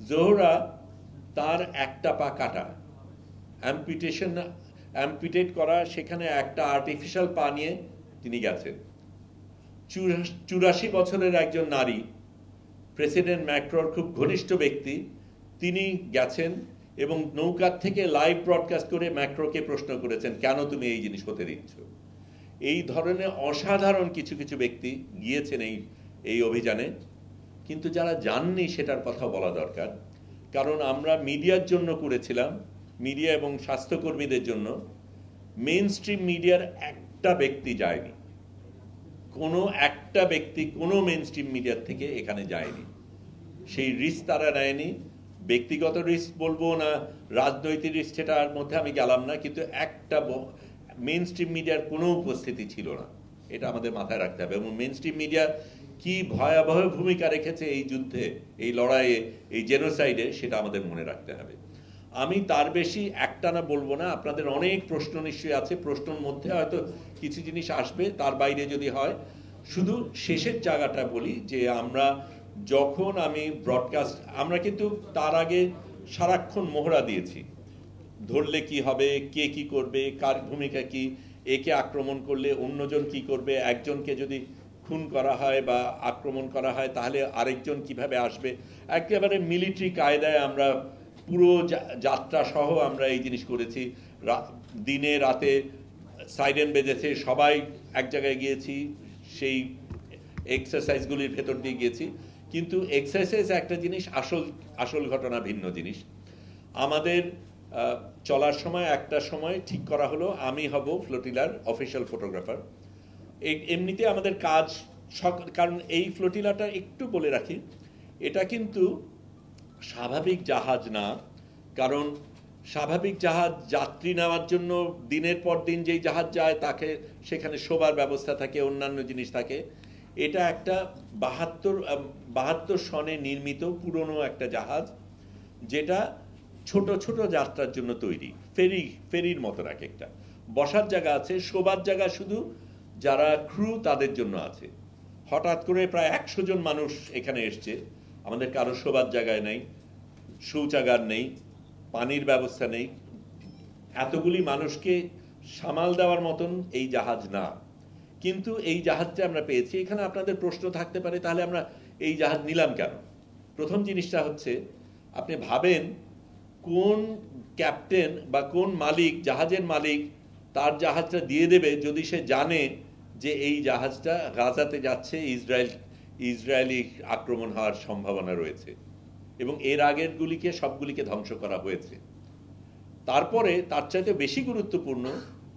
জোহরা তার একটা পা কাটা, অ্যাম্পিটেট করা, সেখানে একটা আর্টিফিশিয়াল পা নিয়ে তিনি গেছেন। 84 বছরের একজন নারী, প্রেসিডেন্ট ম্যাক্রোর খুব ঘনিষ্ঠ ব্যক্তি, তিনি গেছেন এবং নৌকার থেকে লাইভ ব্রডকাস্ট করে ম্যাক্রোকে প্রশ্ন করেছেন, কেন তুমি এই জিনিস হতে দিচ্ছ? এই ধরনের অসাধারণ কিছু কিছু ব্যক্তি গিয়েছেন এই অভিযানে, কিন্তু যারা যাননি সেটার কথা বলা দরকার। কারণ আমরা মিডিয়ার জন্য করেছিলাম, মিডিয়া এবং স্বাস্থ্যকর্মীদের জন্য। মেইন স্ট্রিম মিডিয়ার একটা ব্যক্তি যায়নি, কোনো একটা ব্যক্তি কোনো মেইন স্ট্রিম মিডিয়ার থেকে এখানে যায়নি। সেই রিস্ক তারা নেয়নি। ব্যক্তিগত রিস্ক বলবো না রাজনৈতিক রিস্ক, সেটার মধ্যে আমি গেলাম না, কিন্তু একটা মেইন স্ট্রিম মিডিয়ার কোনো উপস্থিতি ছিল না, এটা আমাদের মাথায় রাখতে হবে। এবং মেইন স্ট্রিম মিডিয়া কি ভয়াবহ ভূমিকা রেখেছে এই যুদ্ধে, এই লড়াইয়ে, এই জেনোসাইডে, সেটা আমাদের মনে রাখতে হবে। আমি তার বেশি একটানা বলবো না, আপনাদের অনেক প্রশ্ন নিশ্চয়ই আছে, প্রশ্নের মধ্যে হয়তো কিছু জিনিস আসবে, তার বাইরে যদি হয় শুধু শেষের জায়গাটা বলি যে আমরা যখন আমি ব্রডকাস্ট, আমরা কিন্তু তার আগে সারাক্ষণ মহড়া দিয়েছি, ধরলে কি হবে, কে কি করবে, কার ভূমিকা কি, একে আক্রমণ করলে অন্যজন কি করবে, একজনকে যদি খুন করা হয় বা আক্রমণ করা হয় তাহলে আরেকজন কিভাবে আসবে, একেবারে মিলিটারি কায়দায় আমরা পুরো যাত্রা সহ আমরা এই জিনিস করেছি। দিনে রাতে সাইরেন বেজেছে, সবাই এক জায়গায় গিয়েছি, সেই এক্সারসাইজগুলির ভেতর দিয়ে গিয়েছি। কিন্তু এক্সারসাইজ একটা জিনিস, আসল ঘটনা ভিন্ন জিনিস। আমাদের চলার সময় একটা সময় ঠিক করা হলো আমি হব ফ্লোটিলার অফিশিয়াল ফটোগ্রাফার। এমনিতে আমাদের কাজ, কারণ এই ফ্লোটিলাটা একটু বলে রাখি, এটা কিন্তু স্বাভাবিক জাহাজ না। কারণ স্বাভাবিক জাহাজ যাত্রী নেওয়ার জন্য দিনের পর দিন যেই জাহাজ যায় তাকে সেখানে শোবার ব্যবস্থা থাকে, অন্যান্য জিনিস থাকে। এটা একটা 72 সনে নির্মিত পুরনো একটা জাহাজ, যেটা ছোট ছোট যাত্রার জন্য তৈরি, ফেরির মতো এক একটা। বসার জায়গা আছে, শোবার জায়গা শুধু যারা ক্রু তাদের জন্য আছে। হঠাৎ করে প্রায় 100 জন মানুষ এখানে এসছে, আমাদের কারো শোবার জায়গায় নেই, শৌচাগার নেই, পানির ব্যবস্থা নেই। এতগুলি মানুষকে সামাল দেওয়ার মতন এই জাহাজ না, কিন্তু এই জাহাজটা আমরা পেয়েছি। এখানে আপনাদের প্রশ্ন থাকতে পারে, তাহলে আমরা এই জাহাজ নিলাম কেন? প্রথম জিনিসটা হচ্ছে, আপনি ভাবেন কোন ক্যাপ্টেন বা কোন মালিক, জাহাজের মালিক তার জাহাজটা দিয়ে দেবে যদি সে জানে যে এই জাহাজটা গাজাতে যাচ্ছে, ইসরায়েলি আক্রমণ হওয়ার সম্ভাবনা রয়েছে এবং এর আগের গুলিকে সবগুলিকে ধ্বংস করা হয়েছে। তারপরে তার চাইতে বেশি গুরুত্বপূর্ণ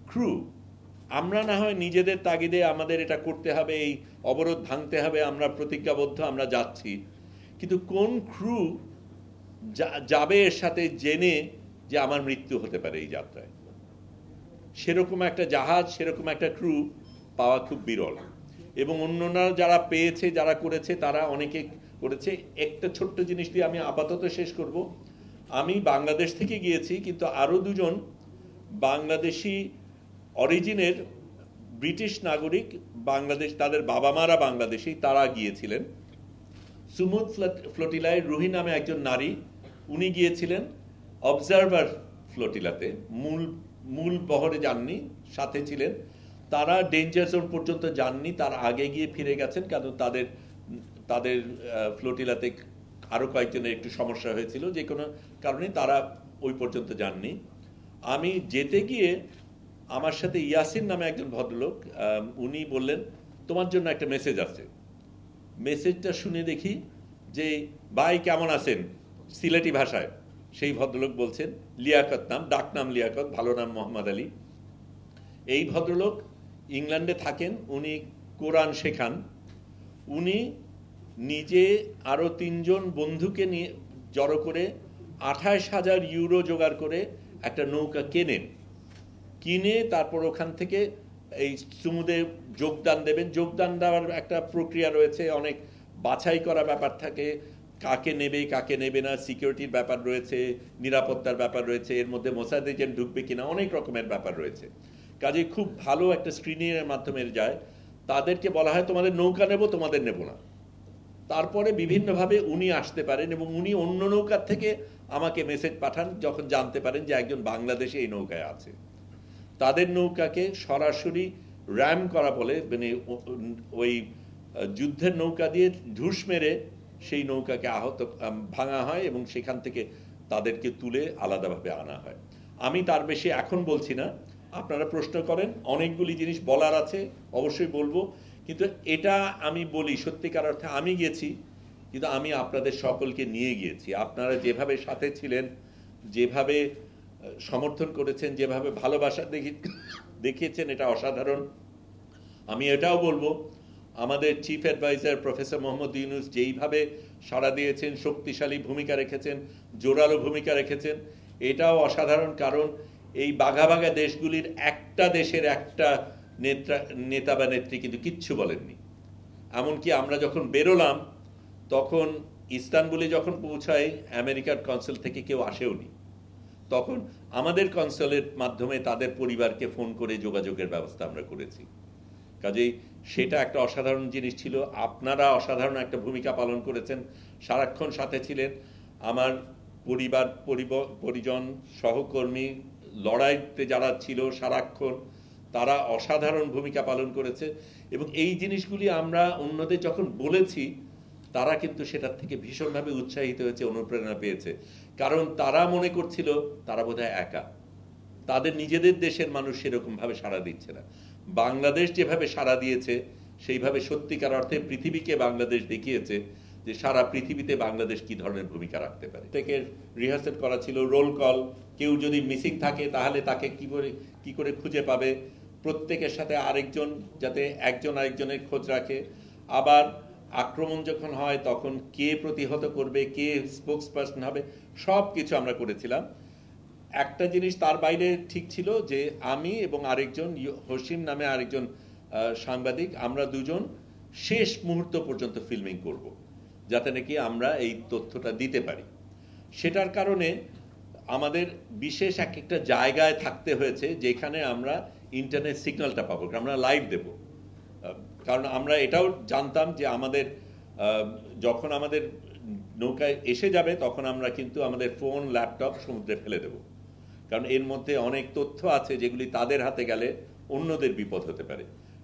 ক্রু। আমরা না হয় নিজেদের তাগিদে আমাদের এটা করতে হবে, এই অবরোধ ভাঙতে হবে, আমরা প্রতিজ্ঞাবদ্ধ, আমরা যাচ্ছি, কিন্তু কোন ক্রু যাবে এর সাথে জেনে যে আমার মৃত্যু হতে পারে এই যাত্রায়? সেরকম একটা জাহাজ, সেরকম একটা ক্রু পাওয়া খুব বিরল। এবং অন্যরা যারা পেয়েছে, যারা করেছে, তারা অনেকে করেছে। একটা ছোট্ট জিনিস দিয়ে আমি আপাতত শেষ করব। আমি বাংলাদেশ থেকে গিয়েছি, কিন্তু আরো দুজন বাংলাদেশি অরিজিনের ব্রিটিশ নাগরিক, বাংলাদেশ, তাদের বাবা মারা বাংলাদেশি, তারা গিয়েছিলেন। সুমুদ ফ্লোটিলায় রুহি নামে একজন নারী, উনি গিয়েছিলেন অবজারভার ফ্লোটিলাতে, মূল বহরে যাননি, সাথে ছিলেন। তারা ডেঞ্জার জোন পর্যন্ত যাননি, তার আগে গিয়ে ফিরে গেছেন, কারণ তাদের ফ্লোটিলাতে আরো কয়েকজনের একটু সমস্যা হয়েছিল, যে কোনো কারণে তারা ওই পর্যন্ত যাননি। আমি যেতে গিয়ে আমার সাথে ইয়াসিন নামে একজন ভদ্রলোক, উনি বললেন তোমার জন্য একটা মেসেজ আছে। মেসেজটা শুনে দেখি যে ভাই কেমন আছেন, সিলেটি ভাষায়। সেই ভদ্রলোক বলছেন, লিয়াকত নাম, ডাক নাম লিয়াকত, ভালো নাম মোহাম্মদ আলী। এই ভদ্রলোক ইংল্যান্ডে থাকেন, উনি কোরআন শেখান। উনি নিজে আরো 3 জন বন্ধুকে নিয়ে জড়ো করে 28,000 ইউরো জোগাড় করে একটা নৌকা কিনে তারপর ওখান থেকে এই সুমুদে যোগদান দেবেন। যোগদান দেওয়ার একটা প্রক্রিয়া রয়েছে, অনেক বাছাই করা ব্যাপার থাকে, কাকে নেবে না, সিকিউরিটির ব্যাপার রয়েছে, নিরাপত্তার ব্যাপার রয়েছে, এর মধ্যে মোসাদ এজেন্ট ঢুকবে কিনা, অনেক রকমের ব্যাপার রয়েছে। কাজে খুব ভালো একটা স্ক্রিনিং এর মাধ্যমে যায়। তাদেরকে বলা হয় তোমাদের নৌকা নেব, তোমাদের নেব না। তারপরে বিভিন্নভাবে উনি আসতে পারেন এবং উনি অন্য নৌকার থেকে আমাকে মেসেজ পাঠান যখন জানতে পারেন যে একজন বাংলাদেশে এই নৌকায় আছে। তাদের নৌকাকে সরাসরি র্যাম করা বলে, মানে ওই যুদ্ধের নৌকা দিয়ে ঢুস মেরে সেই নৌকাকে ভাঙা হয় এবং সেখান থেকে তাদেরকে তুলে আলাদাভাবে আনা হয়। আমি তার বেশি এখন বলছি না, আপনারা প্রশ্ন করেন, অনেকগুলি জিনিস বলার আছে, অবশ্যই বলবো, কিন্তু এটা আমি বলি সত্যিকার অর্থে আমি গেছি, কিন্তু আমি আপনাদের সকলকে নিয়ে গিয়েছি। আপনারা যেভাবে সাথে ছিলেন, যেভাবে সমর্থন করেছেন, যেভাবে ভালোবাসা দেখিয়েছেন, এটা অসাধারণ। আমি এটাও বলবো, আমাদের chief adviser professor Muhammad Yunus যেইভাবে সাড়া দিয়েছেন, শক্তিশালী ভূমিকা রেখেছেন, জোরালো ভূমিকা রেখেছেন, এটাও অসাধারণ। কারণ এই বাঘা বাঘা দেশগুলির একটা দেশের একটা নেতা বা নেত্রী কিন্তু কিচ্ছু বলেননি। এমনকি আমরা যখন বেরোলাম তখন ইস্তানবুলে যখন পৌঁছাই, আমেরিকার কনসুল থেকে কেউ আসেওনি। তখন আমাদের কনসুলের মাধ্যমে তাদের পরিবারকে ফোন করে যোগাযোগের ব্যবস্থা আমরা করেছি। কাজেই সেটা একটা অসাধারণ জিনিস ছিল। আপনারা অসাধারণ একটা ভূমিকা পালন করেছেন, সারাক্ষণ সাথে ছিলেন। আমার পরিজন, সহকর্মী, লড়াইতে যারা ছিল সারাক্ষণ, তারা অসাধারণ ভূমিকা পালন করেছে। এবং এই জিনিসগুলি আমরা অন্যদের যখন বলেছি, তারা কিন্তু সেটার থেকে ভীষণভাবে উৎসাহিত হয়েছে, অনুপ্রেরণা পেয়েছে। কারণ তারা মনে করছিল তারা বোধহয় একা, তাদের নিজেদের দেশের মানুষ সেরকমভাবে সাড়া দিচ্ছে না। বাংলাদেশ যেভাবে সাড়া দিয়েছে, সেইভাবে সত্যিকার অর্থে পৃথিবীকে বাংলাদেশ দেখিয়েছে যে সারা পৃথিবীতে বাংলাদেশ কি ধরনের ভূমিকা রাখতে পারে। থেকে রিহার্সাল করা ছিল, রোল কল, কেউ যদি মিসিং থাকে তাহলে তাকে কি করে খুঁজে পাবে, প্রত্যেকের সাথে আরেকজন যাতে একজন আরেকজনের খোঁজ রাখে। আবার আক্রমণ যখন হয় তখন কে প্রতিহত করবে, কে স্পোক্স পার্সন হবে, সব কিছু আমরা করেছিলাম। একটা জিনিস তার বাইরে ঠিক ছিল যে আমি এবং আরেকজন হসিম নামে আরেকজন সাংবাদিক, আমরা দুজন শেষ মুহূর্ত পর্যন্ত ফিল্মিং করব, যাতে নাকি আমরা এই তথ্যটা দিতে পারি। সেটার কারণে আমাদের বিশেষ একটা জায়গায় থাকতে হয়েছে যেখানে আমরা ইন্টারনেট সিগন্যালটা পাবো, আমরা লাইভ দেব। কারণ আমরা এটাও জানতাম যে আমাদের যখন আমাদের নৌকায় এসে যাবে তখন আমরা কিন্তু আমাদের ফোন, ল্যাপটপ সমুদ্রে ফেলে দেব। কারণ এর মধ্যে অনেক তথ্য আছে যেগুলি তাদের হাতে গেলে অন্যদের বিপদ হতে পারে।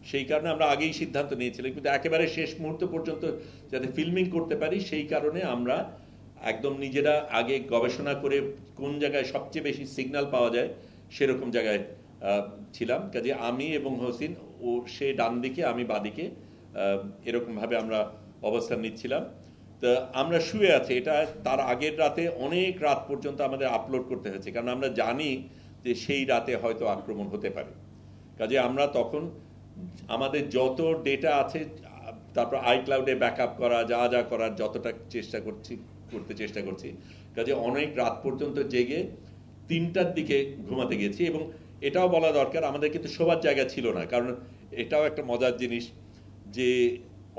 সেই কারণে আমরা আগেই সিদ্ধান্ত নিয়েছিলাম, কিন্তু একেবারে শেষ মুহূর্ত পর্যন্ত যাতে ফিল্মিং করতে পারি সেই কারণে আমরা একদম নিজেরা আগে গবেষণা করে কোন জায়গায় সবচেয়ে বেশি সিগন্যাল পাওয়া যায় সেরকম জায়গায় ছিলাম। কাজে আমি এবং হোসিন, ও সে ডান দিকে আমি বাদিকে, এরকমভাবে আমরা অবস্থান নিচ্ছিলাম। তো আমরা শুয়ে আছি, এটা তার আগের রাতে অনেক রাত পর্যন্ত আমাদের আপলোড করতে হয়েছে, কারণ আমরা জানি যে সেই রাতে হয়তো আক্রমণ হতে পারে। কাজে আমরা তখন আমাদের যত ডেটা আছে, তারপর আইক্লাউডে ব্যাকআপ করা, যা যা করার যতটা করতে চেষ্টা করছি। কাজে অনেক রাত পর্যন্ত জেগে 3টার দিকে ঘুমাতে গেছি। এবং এটাও বলা দরকার, আমাদের কিন্তু শোবার জায়গা ছিল না। কারণ এটাও একটা মজার জিনিস যে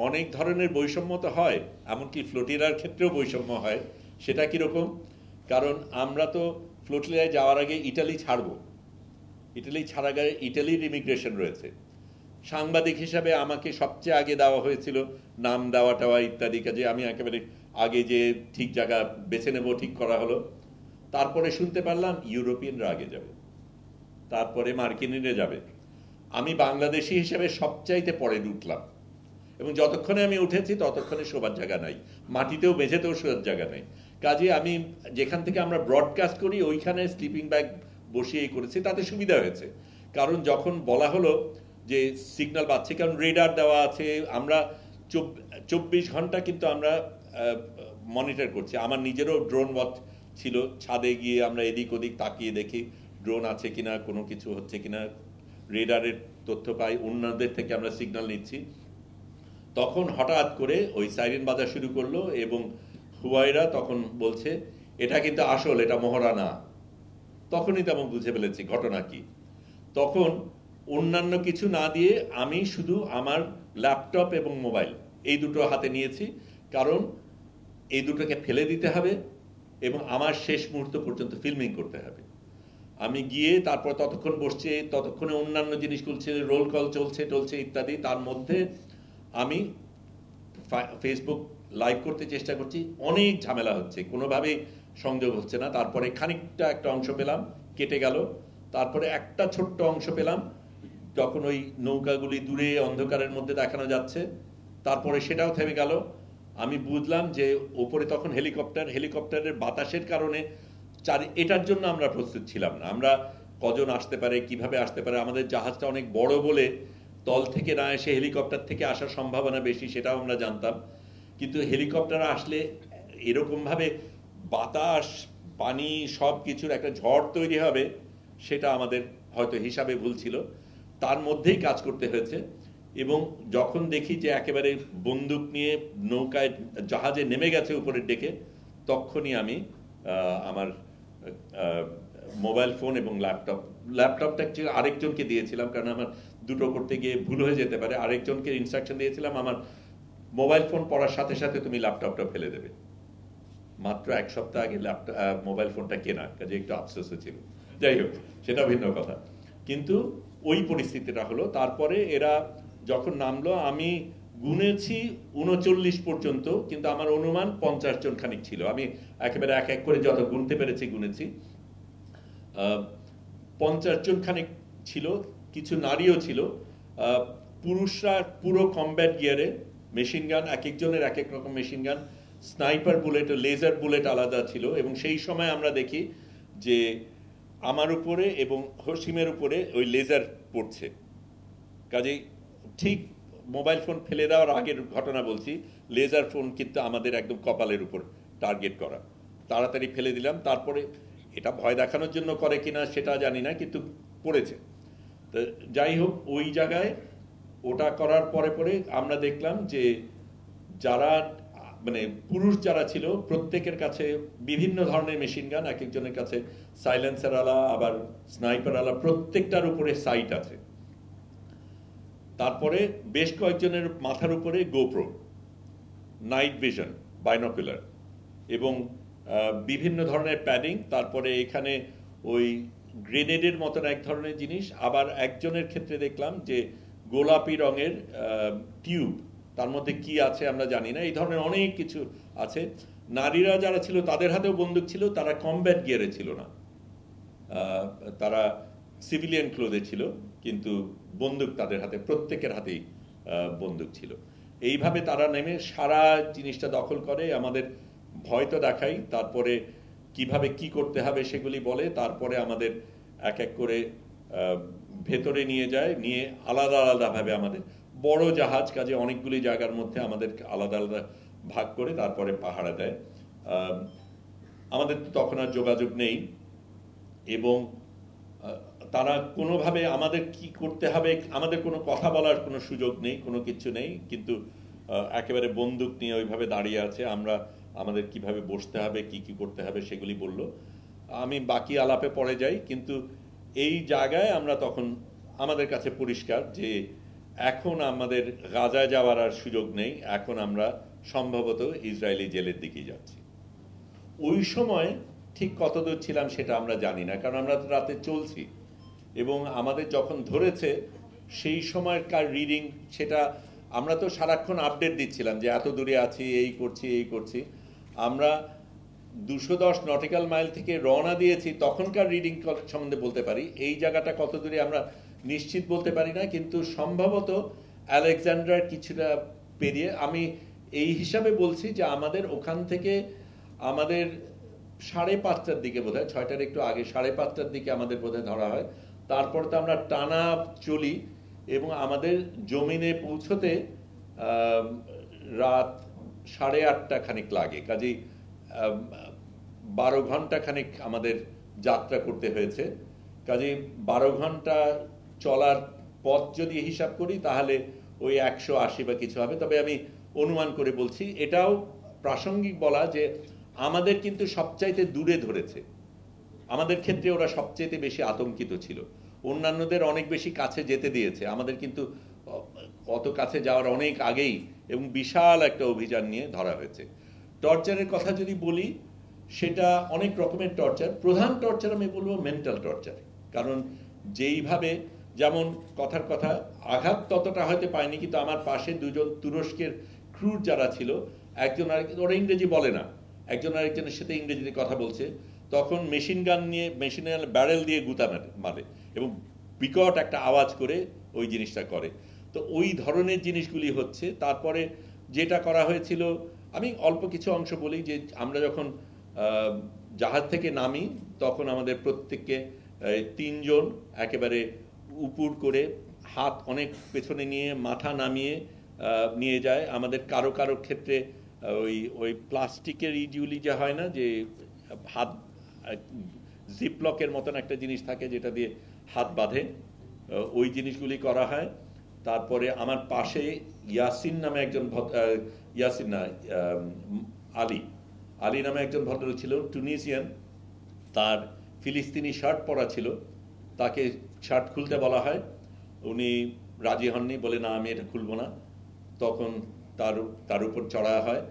অনেক ধরনের বৈষম্য তো হয়, এমনকি ফ্লোটিলার ক্ষেত্রেও বৈষম্য হয়। সেটা কীরকম? কারণ আমরা তো ফ্লোটিলায় যাওয়ার আগে ইটালি ছাড়বো, ইটালি ছাড়ার আগে ইটালির ইমিগ্রেশন রয়েছে। সাংবাদিক হিসাবে আমাকে সবচেয়ে আগে দেওয়া হয়েছিল নাম দেওয়া টাওয়া ইত্যাদি। কাজে আমি একেবারে আগে যে ঠিক জায়গা বেছে নেব ঠিক করা হলো। তারপরে শুনতে পারলাম ইউরোপিয়ানরা আগে যাবে, তারপরে মার্কিনিরা যাবে। আমি বাংলাদেশি হিসেবে সবচাইতে পরে উঠলাম, এবং যতক্ষণে আমি উঠেছি ততক্ষণে শোবার জায়গা নাই, মাটিতেও মেঝেতেও শোবার জায়গা নেই। কাজে আমি যেখান থেকে আমরা ব্রডকাস্ট করি ওইখানে স্লিপিং ব্যাগ বসিয়েই করেছি, তাতে সুবিধা হয়েছে। কারণ যখন বলা হলো যে সিগন্যাল পাচ্ছি, কারণ রেডার দেওয়া আছে, আমরা 24 ঘন্টা কিন্তু আমরা মনিটর করছি। আমার নিজেরও ড্রোন ওয়াচ ছিল, ছাদে গিয়ে আমরা এদিক ওদিক তাকিয়ে দেখি ড্রোন আছে কিনা, কোনো কিছু হচ্ছে কিনা, রেডারের তথ্য পাই, অন্যদের থেকে আমরা সিগন্যাল নিচ্ছি। তখন হঠাৎ করে ওই সাইরেন বাজা শুরু করলো এবং হুয়াইরা তখন বলছে এটা কিন্তু আসল, এটা মহড়া না। তখনই তেমন বুঝে ফেলেছি ঘটনা কি। তখন অন্যান্য কিছু না দিয়ে আমি শুধু আমার ল্যাপটপ এবং মোবাইল এই দুটো হাতে নিয়েছি, কারণ এই দুটোকে ফেলে দিতে হবে এবং আমার শেষ মুহূর্ত পর্যন্ত ফিল্মিং করতে হবে। আমি গিয়ে তারপর ততক্ষণ বসছে, ততক্ষণে অন্যান্য জিনিস চলছে, রোল কল চলছে ইত্যাদি। তার মধ্যে আমি ফেসবুক লাইভ করতে চেষ্টা করছি, অনেক ঝামেলা হচ্ছে, কোনোভাবেই সংযোগ হচ্ছে না। তারপরে খানিকটা একটা অংশ পেলাম, কেটে গেল। তারপরে একটা ছোট্ট অংশ পেলাম, তখন ওই নৌকাগুলি দূরে অন্ধকারের মধ্যে দেখানো যাচ্ছে। তারপরে সেটাও থেমে গেল। আমি বুঝলাম যে ওপরে তখন হেলিকপ্টারের বাতাসের কারণে এটার জন্য আমরা প্রস্তুত ছিলাম না। আমরা কজন আসতে পারে, কিভাবে আসতে পারে, আমাদের জাহাজটা অনেক বড় বলে তল থেকে না এসে হেলিকপ্টার থেকে আসার সম্ভাবনা বেশি, সেটাও আমরা জানতাম। কিন্তু হেলিকপ্টার আসলে এরকমভাবে বাতাস, পানি, সব কিছুর একটা ঝড় তৈরি হবে, সেটা আমাদের হয়তো হিসাবে ভুল ছিল। তার মধ্যেই কাজ করতে হয়েছে। এবং যখন দেখি যে একেবারে বন্দুক নিয়ে নৌকায়, জাহাজে নেমে গেছে উপরের ডেকে, তখনই আমি আমার মোবাইল ফোন এবং ল্যাপটপটা আরেকজনকে দিয়েছিলাম, কারণ আমার দুটো করতে গিয়ে ভুল হয়ে যেতে পারে। আরেকজনকে ইনস্ট্রাকশন দিয়েছিলাম, আমার মোবাইল ফোন পড়ার সাথে সাথে তুমি ল্যাপটপটা ফেলে দেবে। মাত্র 1 সপ্তাহ আগে মোবাইল ফোনটা কেনা, কাজে একটু আফসোস হয়েছিল। যাই হোক, সেটা ভিন্ন কথা। কিন্তু ওই পরিস্থিতিটা হলো। তারপরে এরা যখন নামলো, আমি গুনেছি 39 পর্যন্ত, কিন্তু আমার অনুমান 50 জন খানিক ছিল। আমি একেবারে এক এক করে যত গুনতে পেরেছি গুনেছি। 50 জন খানিক ছিল, কিছু নারীও ছিল। পুরুষরা পুরো কমব্যাট গিয়ারে, মেশিন গান, এক একজনের এক এক রকম machine gun, sniper bullet, laser bullet আলাদা ছিল। এবং সেই সময় আমরা দেখি যে আমার উপরে এবং হসিমের উপরে ওই লেজার পড়ছে। কাজেই ঠিক মোবাইল ফোন ফেলে দেওয়ার আগের ঘটনা বলছি, লেজার ফোন কিন্তু আমাদের একদম কপালের উপর টার্গেট করা। তাড়াতাড়ি ফেলে দিলাম। তারপরে এটা ভয় দেখানোর জন্য করে কিনা সেটা জানি না, কিন্তু পড়েছে। তো যাই হোক, ওই জায়গায় ওটা করার পরে পরে আমরা দেখলাম যে যারা মানে পুরুষ যারা ছিল, প্রত্যেকের কাছে বিভিন্ন ধরনের মেশিন গান, এক একজনের কাছে সাইলেন্সার আলা, আবার স্নাইপার আলা, প্রত্যেকটার উপরে সাইট আছে। তারপরে বেশ কয়েকজনের মাথার উপরে গোপ্রো, নাইট ভিশন, বাইনোকুলার এবং বিভিন্ন ধরনের প্যাডিং। তারপরে এখানে ওই গ্রেনেডের মতন এক ধরনের জিনিস। আবার একজনের ক্ষেত্রে দেখলাম যে গোলাপি রঙের টিউব, তার মধ্যে কি আছে আমরা জানি না, এই ধরনের অনেক কিছু আছে। নারীরা যারা ছিল তাদের হাতেও বন্দুক ছিল, তারা কমব্যাট গিয়ারে ছিল না, তারা সিভিলিয়ান ক্লোথে ছিল, কিন্তু বন্দুক তাদের হাতে, প্রত্যেকের হাতেই বন্দুক ছিল। এইভাবে তারা নেমে সারা জিনিসটা দখল করে, আমাদের ভয় তো দেখাই, তারপরে কিভাবে কি করতে হবে সেগুলি বলে, তারপরে আমাদের এক এক করে ভেতরে নিয়ে যায়, নিয়ে আলাদা আলাদাভাবে, আমাদের বড় জাহাজ, কাজে অনেকগুলি জায়গার মধ্যে আমাদের আলাদা আলাদা ভাগ করে তারপরে পাহারা দেয়। আমাদের তো তখন আর যোগাযোগ নেই, এবং তারা কোনোভাবে আমাদের কি করতে হবে, আমাদের কোনো কথা বলার কোনো সুযোগ নেই, কোনো কিছু নেই, কিন্তু একেবারে বন্দুক নিয়ে ওইভাবে দাঁড়িয়ে আছে। আমরা আমাদের কিভাবে বসতে হবে, কি কি করতে হবে সেগুলি বলল। আমি বাকি আলাপে পড়ে যাই, কিন্তু এই জায়গায় আমরা তখন আমাদের কাছে পরিষ্কার যে এখন আমাদের গাজায় যাওয়ার আর সুযোগ নেই, এখন আমরা সম্ভবত ইসরায়েলি জেলের দিকেই যাচ্ছি। ওই সময় ঠিক কতদূর ছিলাম সেটা আমরা জানি না, কারণ আমরা রাতে চলছি, এবং আমাদের যখন ধরেছে সেই সময়কার রিডিং, সেটা আমরা তো সারাক্ষণ আপডেট দিচ্ছিলাম যে এত দূরে আছি, এই করছি এই করছি। আমরা 210 নটিক্যাল মাইল থেকে রওনা দিয়েছি, তখনকার রিডিং সম্বন্ধে বলতে পারি। এই জায়গাটা কত দূরে আমরা নিশ্চিত বলতে পারি না, কিন্তু সম্ভবত আলেকজান্ড্রার কিছুটা পেরিয়ে। আমি এই হিসাবে বলছি যে আমাদের ওখান থেকে আমাদের 5:30টার দিকে বোধহয়, 6টার একটু আগে 5:30টার দিকে আমাদের বোধহয় ধরা হয়। তারপর তো আমরা টানা চলি, এবং আমাদের জমিনে পৌঁছতে রাত 8:30 খানিক লাগে। কাজেই 12 ঘন্টা খানিক আমাদের যাত্রা করতে হয়েছে। কাজেই 12 ঘন্টা চলার পথ যদি হিসাব করি তাহলে ওই 180 বা কিছু হবে। তবে আমি অনুমান করে বলছি। এটাও প্রাসঙ্গিক বলা যে আমাদের কিন্তু সবচাইতে দূরে ধরেছে, আমাদের ক্ষেত্রে ওরা সবচাইতে বেশি আতঙ্কিত ছিল। অন্যান্যদের অনেক বেশি কাছে যেতে দিয়েছে, আমাদের কিন্তু অত কাছে যাওয়ার অনেক আগেই এবং বিশাল একটা অভিযান নিয়ে ধরা হয়েছে। টর্চারের কথা যদি বলি, সেটা অনেক রকমের টর্চার। প্রধান টর্চার আমি বলবো মেন্টাল টর্চার, কারণ যেইভাবে, যেমন কথার কথা, আঘাত ততটা হয়তো পায়নি, কিন্তু আমার পাশে দুজন তুরস্কের ক্রু যারা ছিল একজন ওরা ইংরেজি বলে না, একজন আরেকজনের সাথে ইংরেজিতে কথা বলছে, তখন মেশিন গান নিয়ে মেশিনের ব্যারেল দিয়ে গুতা মারে এবং বিকট একটা আওয়াজ করে ওই জিনিসটা করে। তো ওই ধরনের জিনিসগুলি হচ্ছে। তারপরে যেটা করা হয়েছিল, আমি অল্প কিছু অংশ বলি, যে আমরা যখন জাহাজ থেকে নামি তখন আমাদের প্রত্যেককে 3 জন একেবারে উপুর করে হাত অনেক পেছনে নিয়ে মাথা নামিয়ে নিয়ে যায়। আমাদের কারো কারো ক্ষেত্রে ওই প্লাস্টিকের ইডিউলি যা হয় না, যে হাত জিপলকের মতন একটা জিনিস থাকে যেটা দিয়ে হাত বাঁধে, ওই জিনিসগুলি করা হয়। তারপরে আমার পাশে ইয়াসিন নামে একজন ইয়াসিন না আলী নামে একজন ভদ্রলোক ছিল, টুনিসিয়ান। তার ফিলিস্তিনি শার্ট পরা ছিল, তাকে শার্ট খুলতে বলা হয়, উনি রাজি হননি, বলে না আমি এটা খুলবো না। তখন তার উপর চড়া হয়,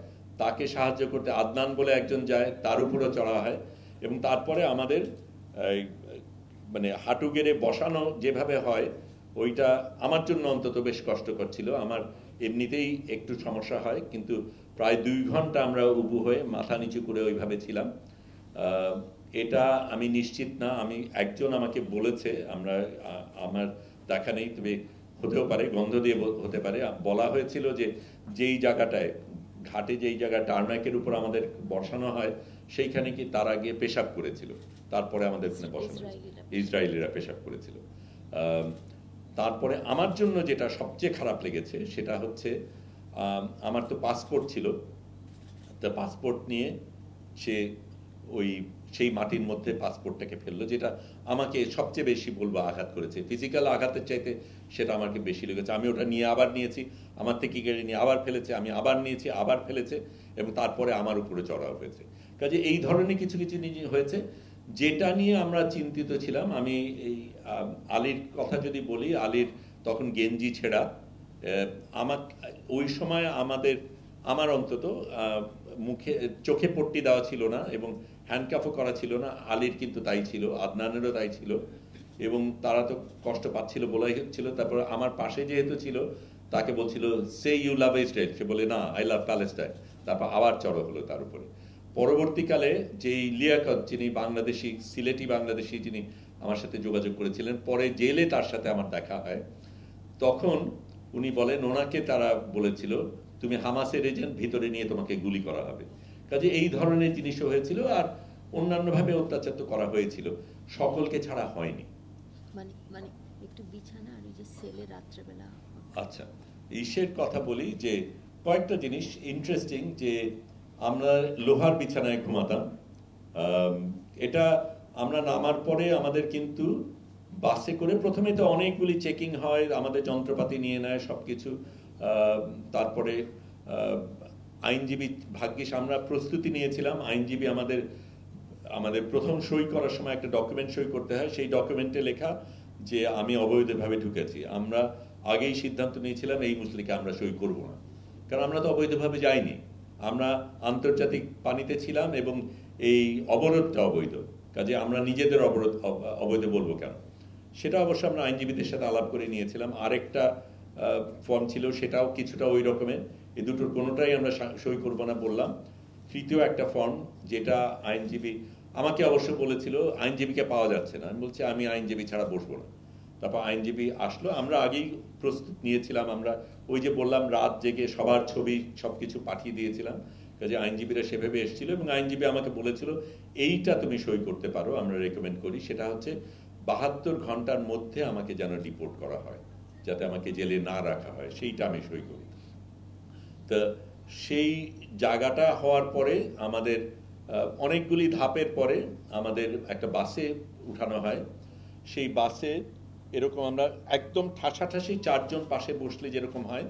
তাকে সাহায্য করতে আদনান বলে একজন যায়, তার উপরও চড়া হয়। এবং তারপরে আমাদের মানে হাঁটু গেড়ে বসানো যেভাবে হয়, ওইটা আমার জন্য অন্তত বেশ কষ্টকর ছিল। আমার এমনিতেই একটু সমস্যা হয়, কিন্তু প্রায় 2 ঘন্টা আমরা উবু হয়ে মাথা নিচু করে ওইভাবে ছিলাম। এটা আমি নিশ্চিত না, একজন আমাকে বলেছে, আমার দেখা নেই, তবে হতেও পারে, গন্ধ দিয়ে হতে পারে, বলা হয়েছিল যে যেই জায়গাটায় ঘাটে, যেই জায়গায় টার্মাকের উপর আমাদের বসানো হয়, সেইখানে কি তারা গিয়ে পেশাব করেছিল, তারপরে আমাদের বসানো, ইসরায়েলিরা পেশাব করেছিল। তারপরে আমার জন্য যেটা সবচেয়ে খারাপ লেগেছে সেটা হচ্ছে, আমার তো পাসপোর্ট ছিল, তা পাসপোর্ট নিয়ে সেই মাটির মধ্যে পাসপোর্টটাকে ফেললো, যেটা আমাকে সবচেয়ে বেশি বলবো আঘাত করেছে। ফিজিক্যাল আঘাতের চাইতে সেটা আমাকে বেশি লেগেছে। আমি ওটা নিয়ে আবার নিয়েছি, আমার থেকে কেড়ে নিয়ে আবার ফেলেছে, আমি আবার নিয়েছি, আবার ফেলেছে, এবং তারপরে আমার উপরে চড়াও হয়েছে। কাজে এই ধরনের কিছু কিছু হয়েছে যেটা নিয়ে আমরা চিন্তিত ছিলাম। আমি এই আলীর কথা যদি বলি, আলীর তখন গেঞ্জি ছেঁড়া, ওই সময় আমার অন্তত চোখে পট্টি দেওয়া ছিল না এবং হ্যান্ডকাফও করা ছিল না। আলীর কিন্তু তাই ছিল, আদনানেরও তাই ছিল, এবং তারা তো কষ্ট পাচ্ছিল বলাই হচ্ছিল। তারপর আমার পাশে যেহেতু ছিল, তাকে বলছিল সে ইউ লাভ ইসরায়েল, সে বলে না আই লাভ প্যালেস্টাইন। তারপর আবার চড়ো হলো তার উপরে। পরবর্তীকালে যেই লিয়াকত, যিনি বাংলাদেশি, সিলেটি বাংলাদেশি, যিনি আমার সাথে যোগাযোগ করেছিলেন, পরে জেলে তার সাথে আমার দেখা হয়, তখন উনি বলেন ওনাকে তারা বলেছিল তুমি হামাসের এজেন্ট, ভিতরে নিয়ে তোমাকে গুলি করা হবে। কাজে এই ধরনের জিনিসও হয়েছিল। আর অন্যান্যভাবে অত্যাচার তো করা হয়েছিল, সকলকে ছাড়া হয়নি। মানে একটু বিছানা আর এই যে সেলে রাত্রেবেলা। আচ্ছা, ইসের কথা বলি, যে কয়েকটা জিনিস ইন্টারেস্টিং, যে আমরা লোহার বিছানায় ঘুমাতাম। এটা আমরা নামার পরে আমাদের কিন্তু বাসে করে প্রথমে তো অনেকগুলি চেকিং হয়, আমাদের যন্ত্রপাতি নিয়ে নেয় সবকিছু। তারপরে আইনজীবী, ভাগ্যিস আমরা প্রস্তুতি নিয়েছিলাম, আইনজীবী আমাদের প্রথম সই করার সময় একটা ডকুমেন্ট সই করতে হয়, সেই ডকুমেন্টে লেখা যে আমি অবৈধভাবে ঢুকেছি। আমরা আগেই সিদ্ধান্ত নিয়েছিলাম এই মুসলিকে আমরা সই করব না, কারণ আমরা তো অবৈধভাবে যাইনি, আমরা আন্তর্জাতিক পানিতে ছিলাম এবং এই অবরোধটা অবৈধ, কাজে আমরা নিজেদের অবৈধ বলবো কেন। সেটা অবশ্য আমরা আইনজীবীদের সাথে আলাপ করে নিয়েছিলাম। আরেকটা ফর্ম ছিল, সেটাও কিছুটা ওই রকমের, এই দুটোর কোনোটাই আমরা সই করবো না বললাম। তৃতীয় একটা ফর্ম, যেটা আইনজীবী আমাকে অবশ্য বলেছিল আইনজীবীকে পাওয়া যাচ্ছে না, আমি বলছি আমি আইনজীবী ছাড়া বসবো না। তারপর আইনজীবী আসলো, আমরা আগেই প্রস্তুত নিয়েছিলাম, আমরা ওই যে বললাম রাত জেগে সবার ছবি সবকিছু পাঠিয়ে দিয়েছিলাম, কাজে আইনজীবীরা সেভাবে এসেছিল। এবং আইনজীবী আমাকে বলেছিল এইটা তুমি সই করতে পারো, আমরা রেকমেন্ড করি, সেটা হচ্ছে 72 ঘন্টার মধ্যে আমাকে যেন ডিপোর্ট করা হয়, যাতে আমাকে জেলে না রাখা হয়, সেইটা আমি সই করি। তো সেই জায়গাটা হওয়ার পরে আমাদের অনেকগুলি ধাপের পরে আমাদের একটা বাসে উঠানো হয়। সেই বাসে এরকম আমরা একদম ঠাসাঠাসি 4 জন পাশে বসলে যেরকম হয়,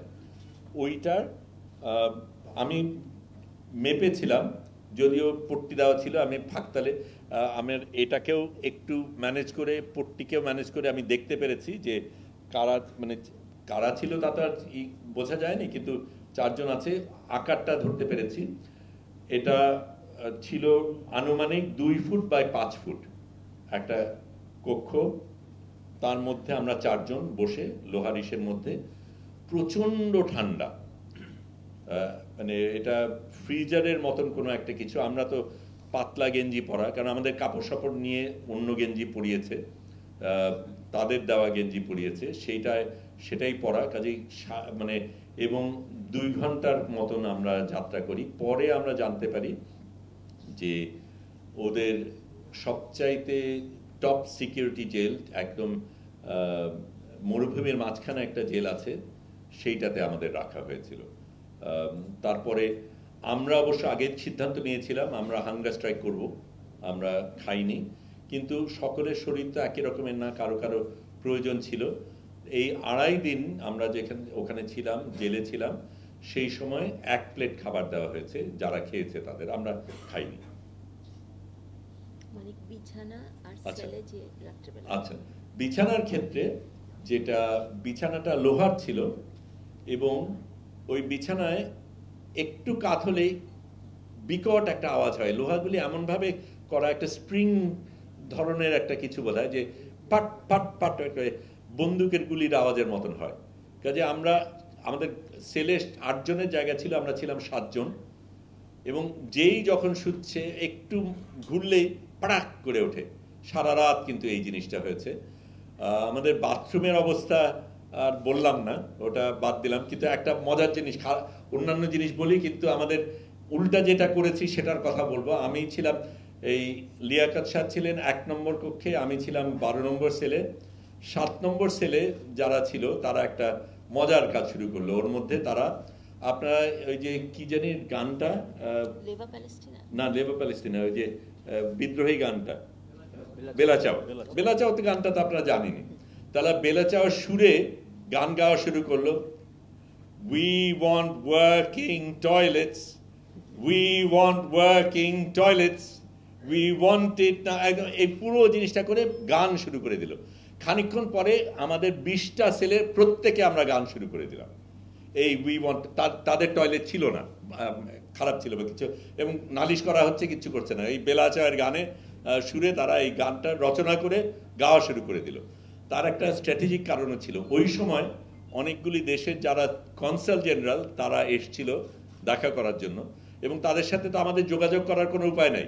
ওইটার আমি মেপেছিলাম, যদিও পট্টি দেওয়া ছিল, আমি ফাঁকতালে আমার এটাকেও একটু ম্যানেজ করে, পট্টিকেও ম্যানেজ করে আমি দেখতে পেরেছি যে কারা ছিল তা তো আর বোঝা যায়নি, কিন্তু 4 জন আছে, আকারটা ধরতে পেরেছি। এটা ছিল আনুমানিক 2 ফুট বাই 5 ফুট একটা কক্ষ, তার মধ্যে আমরা 4 জন বসে লোহার ইসের মধ্যে, প্রচন্ড ঠান্ডা, এটা ফ্রিজারের মতন কোনো একটা কিছু। আমরা তো পাতলা গেঞ্জি পরা, কারণ আমাদের কাপড় সাপড় নিয়ে অন্য গেঞ্জি পরিয়েছে, তাদের দেওয়া গেঞ্জি পরিয়েছে, সেটাই পরা। কাজেই মানে এবং 2 ঘন্টার মতন আমরা যাত্রা করি। পরে আমরা জানতে পারি যে ওদের সবচাইতে টপ সিকিউরিটি জেল, একদম মরুভূমির মাঝখানে একটা জেল আছে, সেইটাতে আমাদের রাখা হয়েছিল। তারপরে আমরা অবশ্য আগে সিদ্ধান্ত নিয়েছিলাম আমরা হাঙ্গার স্ট্রাইক করব, আমরা খাইনি, কিন্তু সকলের শরীর তো একই রকমের না, কারো কারো প্রয়োজন ছিল। এই 2.5 দিন আমরা ওখানে ছিলাম, জেলে ছিলাম, সেই সময় 1 প্লেট খাবার দেওয়া হয়েছে, যারা খেয়েছে তাদের, আমরা খাইনি। মানে বিছানা আর সেলে যে রাত্রিবেলা। আচ্ছা, বিছানার ক্ষেত্রে বিছানাটা লোহার ছিল এবং ওই বিছানায় একটু কাত হলেই বিকট একটা আওয়াজ হয়। লোহাগুলি এমনভাবে করা, একটা স্প্রিং ধরনের একটা কিছু বোধহয়, যে পাট পাট পাট বন্দুকের গুলির আওয়াজের মতন হয়। কাজে আমাদের সেলে 8 জনের জায়গা ছিল, আমরা ছিলাম 7 জন, এবং যেই যখন শুচ্ছে একটু ঘুরলেই পাড়াক করে ওঠে। সারা রাত কিন্তু এই জিনিসটা হয়েছে। আমাদের বাথরুমের অবস্থা আর বললাম না, ওটা বাদ দিলাম। কিন্তু একটা মজার জিনিস, অন্যান্য জিনিস বলি, কিন্তু আমাদের উল্টা যেটা করেছি সেটার কথা বলবো। আমি ছিলাম, এই লিয়াকত শাহ ছিলেন 1 নম্বর কক্ষে, আমি ছিলাম 12 নম্বর সেলে। 7 নম্বর সেলে যারা ছিল তারা একটা মজার কাজ শুরু করলো। ওর মধ্যে তারা, আপনারা ওই যে কি জানি গানটা, না লেবা প্যালেস্টিনা, ওই যে বিদ্রোহী গানটা বেলা চাও তো, গানটা তো আপনারা জানেনি। তারা বেলা চাও সুরে গান গাওয়া শুরু করলো। We want working toilets, we want working toilets, we want it now. এই পুরো জিনিসটা করে গান শুরু করে দিল। খানিকক্ষণ পরে আমাদের 20টা সেলের প্রত্যেকে আমরা গান শুরু করে দিলাম। এই উই ওয়ান্ট, তাদের টয়লেট ছিল না, খারাপ ছিল বা কিছু, এবং নালিশ করা হচ্ছে, কিচ্ছু করছে না। এই বেলা চায়ের গানে সুরে তারা এই গানটা রচনা করে গাওয়া শুরু করে দিল। তার একটা স্ট্র্যাটেজিক কারণও ছিল। ওই সময় অনেকগুলি দেশের যারা কনসাল জেনারেল তারা এসছিল দেখা করার জন্য, এবং তাদের সাথে তো আমাদের যোগাযোগ করার কোনো উপায় নাই।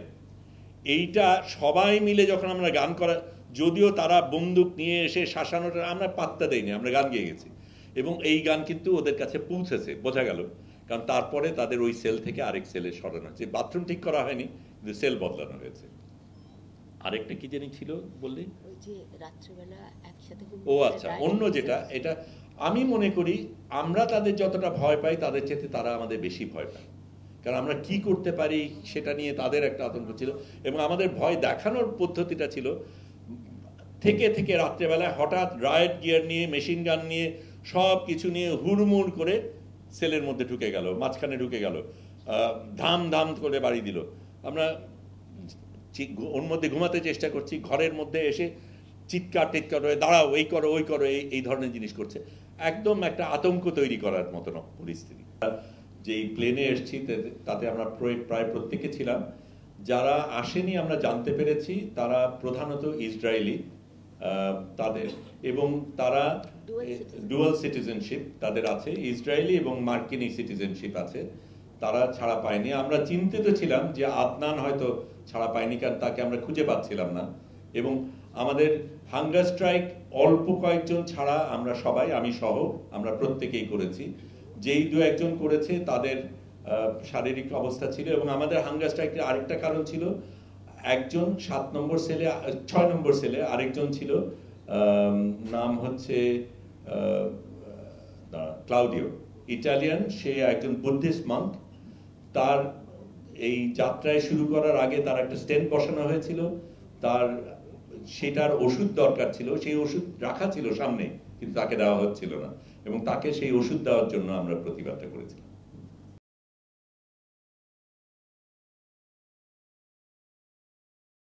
এইটা সবাই মিলে যখন আমরা গান করা, যদিও তারা বন্দুক নিয়ে এসে শাসানোটা আমরা পাত্তা দেইনি, আমরা গান গেয়ে গেছি, এবং এই গান কিন্তু ওদের কাছে পৌঁছেছে, বোঝা গেল। কারণ তারপরে তাদের ওই সেল থেকে আরেক সেলে সরানো হয়েছে। বাথরুম ঠিক করা হয়নি, কিন্তু সেল বদলানো হয়েছে। আরেকটা কি জানি ছিল বললি, ও আচ্ছা, অন্য যেটা, এটা আমি মনে করি আমরা তাদের যতটা ভয় পাই তাদের চেয়ে তারা আমাদের বেশি ভয় পায়। কারণ আমরা কি করতে পারি সেটা নিয়ে তাদের একটা আতঙ্ক ছিল, এবং আমাদের ভয় দেখানোর পদ্ধতিটা ছিল থেকে থেকে রাত্রেবেলায় হঠাৎ রায়েট গিয়ার নিয়ে, মেশিন গান নিয়ে, সব কিছু নিয়ে হুড়মুড় করে সেলের মধ্যে ঢুকে গেল, মাঝখানে ঢুকে গেল, ধাম ধাম করে বাড়ি দিল। আমরা ওর মধ্যে ঘুমাতে চেষ্টা করছি, ঘরের মধ্যে এসে চিৎকার টিৎকার হয়ে দাঁড়াও, এই করো ওই করো, এই ধরনের জিনিস করছে। একদম একটা আতঙ্ক তৈরি করার মতন পরিস্থিতি। যেই প্লেনে এসছি তাতে আমরা প্রায় প্রত্যেকে ছিলাম। যারা আসেনি আমরা জানতে পেরেছি তারা প্রধানত ইসরায়েলি, তাদের, এবং তারা ডুয়াল সিটিজেনশিপ তাদের আছে, ইসরায়েলি এবং মার্কিনি সিটিজেনশিপ আছে। তারা ছাড়া পায়নি। আমরা চিন্তিত ছিলাম যে আদনান হয়তো ছাড়া পায়নি, কারণ তাকে আমরা খুঁজে পাচ্ছিলাম না। এবং আমাদের হাঙ্গার স্ট্রাইক অল্প কয়েকজন ছাড়া আমরা সবাই, আমি সহ, আমরা প্রত্যেকেই করেছি। যেই 2-1 করেছে তাদের শারীরিক অবস্থা ছিল। এবং আমাদের হাঙ্গার স্ট্রাইকের আরেকটা কারণ ছিল, একজন 7 নম্বর সেলে, 6 নম্বর সেলে আরেকজন ছিল, নাম হচ্ছে ক্লাউডিও, ইটালিয়ান, সে একজন বুদ্ধিস্ট মঙ্ক। তার এই যাত্রায় শুরু করার আগে তার একটা স্টেন্ট বসানো হয়েছিল, সেটার ওষুধ দরকার ছিল, সেই ওষুধ রাখা ছিল সামনে, কিন্তু তাকে দেওয়া হচ্ছিল না, এবং তাকে সেই ওষুধ দেওয়ার জন্য আমরা প্রতিবাদটা করেছিলাম।